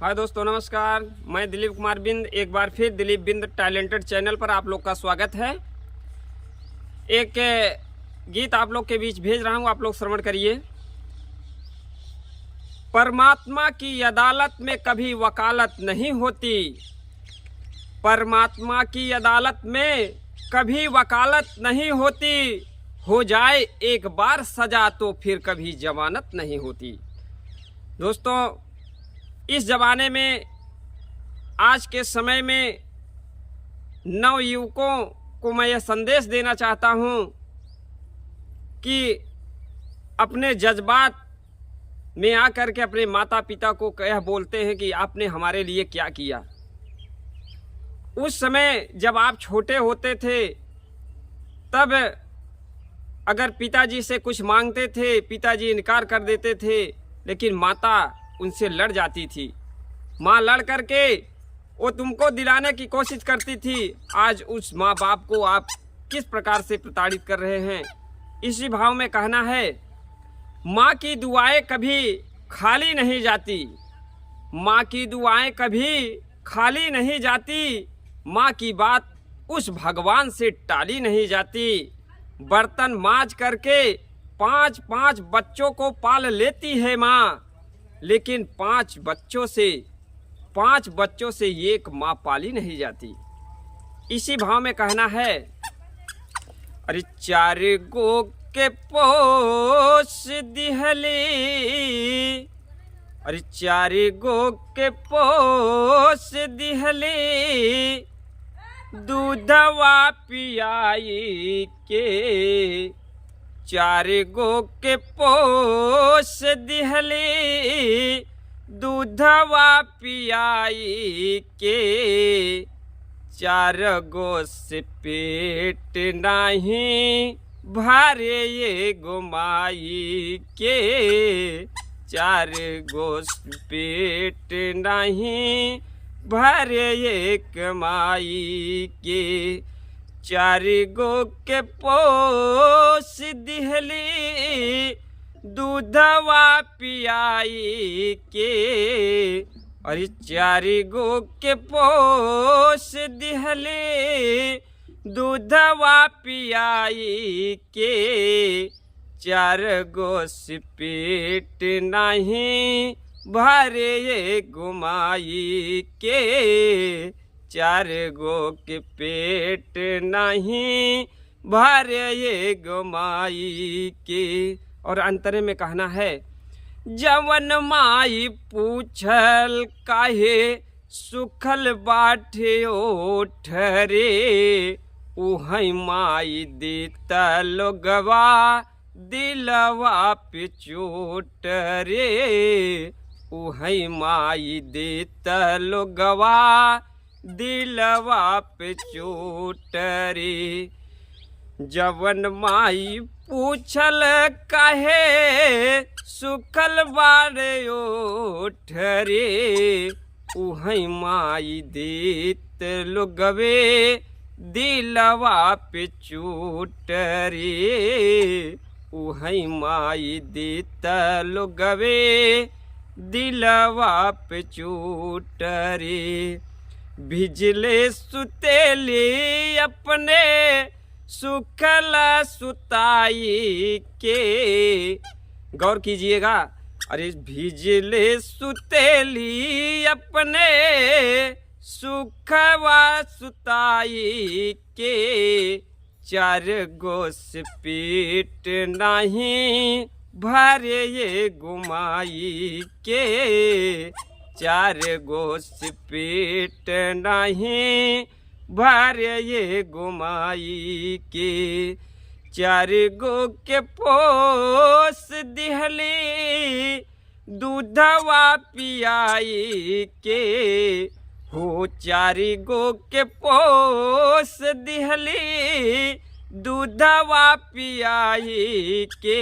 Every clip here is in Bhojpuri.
हाय दोस्तों, नमस्कार। मैं दिलीप कुमार बिंद एक बार फिर दिलीप बिंद टैलेंटेड चैनल पर आप लोग का स्वागत है। एक गीत आप लोग के बीच भेज रहा हूँ, आप लोग श्रवण करिए। परमात्मा की अदालत में कभी वकालत नहीं होती, परमात्मा की अदालत में कभी वकालत नहीं होती, हो जाए एक बार सजा तो फिर कभी जमानत नहीं होती। दोस्तों, इस ज़माने में, आज के समय में नवयुवकों को मैं यह संदेश देना चाहता हूँ कि अपने जज्बात में आकर के अपने माता पिता को यह बोलते हैं कि आपने हमारे लिए क्या किया। उस समय जब आप छोटे होते थे, तब अगर पिताजी से कुछ मांगते थे, पिताजी इनकार कर देते थे, लेकिन माता उनसे लड़ जाती थी। माँ लड़ करके वो तुमको दिलाने की कोशिश करती थी। आज उस माँ बाप को आप किस प्रकार से प्रताड़ित कर रहे हैं। इसी भाव में कहना है, माँ की दुआएं कभी खाली नहीं जाती, माँ की दुआएं कभी खाली नहीं जाती, माँ की बात उस भगवान से टाली नहीं जाती। बर्तन मांज करके 5-5 बच्चों को पाल लेती है माँ, लेकिन 5 बच्चों से एक माँ पाली नहीं जाती। इसी भाव में कहना है, अरे 4 गो के पोस दिहली, अरे 4 गो के पोस दिहली, दूधवा पियाई के, 4 गो के पोस दिहली, दूधवा पियाई के, 4 गो से पेट नहीं भरे ये गोमाई के, 4 गो से पेट नहीं भरे ये कमाई के, 4 गो के पोस दिहली, दूधवा पियाई के, अरे 4 गो के पोस दिहली, दूधवा पियाई के, 4 गो से पेट नहीं भरे ये गुमाई के, 4 गो के पेट नहीं भरे ये गुमाई के। और अंतरे में कहना है, जवन माई पूछल काहे सुखल बाटे ओठ रे, उहई माई देता लोगवा दिलवा पे चोट रे, उहई माई देता लोगवा दिलवा पे चोट रे। जवन माई पूछल काहे सुखल बारे ओठ रे, उहई माई देत लोगवे दिलवा पे चोट रे, उहई माई देत लोगवे दिलवा पे चोट रे। भिजले सुतेली अपने सुखला सुताई के, गौर कीजिएगा। अरे भिजले सुतेली अपने सुखवा सुताई के, 4 गो से पेट नहीं भरे ये गुमाई के, 4 गो से पेट नहीं भरे ये गुमाई के, 4 गो के पोस दिहली, दूधवा पियाई के, हो 4 गो के पोस दिहली, दूधवा पियाई के,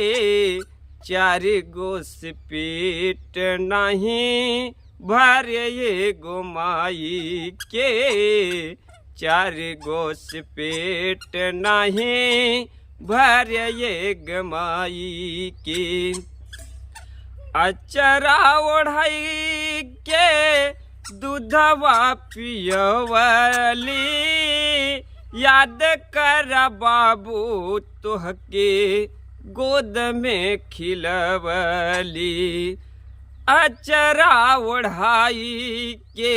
4 गो से पेट नहीं भरे ये गुमाई के, 4 गो से पेट नहीं भरे ये गमाई के। अचरा ओढ़ाई के दूधवा पियवली याद कर बाबू तोहके गोद में खिलवली अचरा ओढ़ाई के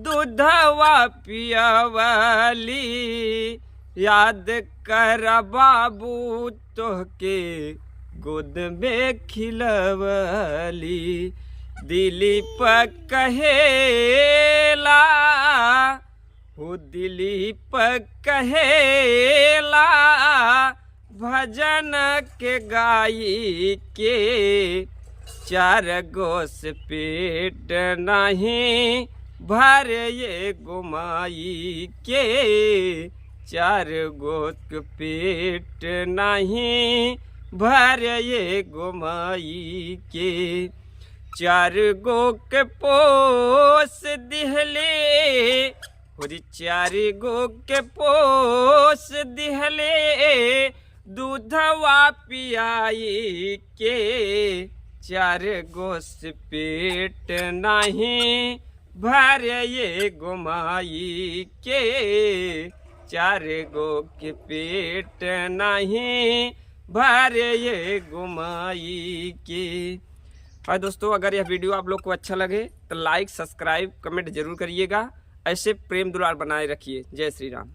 दूधवा पियवली याद कर बाबू तोहके गोद में खिलवली दिलीप कहेला हो दिलीप कहेला भजन के गाई के चार गोस पेट नहीं भर ये गुमाई के चार गोस पेट नहीं भर ये गुमाई के चार गो के पोस दिहले होरी चार गो के पोस दिहले दूधवा पियाई के चार गोस पेट नहीं भर ये गुमाई के चार गो के पेट नहीं भर ये गुमाई के। और दोस्तों अगर यह वीडियो आप लोग को अच्छा लगे तो लाइक सब्सक्राइब कमेंट जरूर करिएगा। ऐसे प्रेम दुलार बनाए रखिए। जय श्री राम।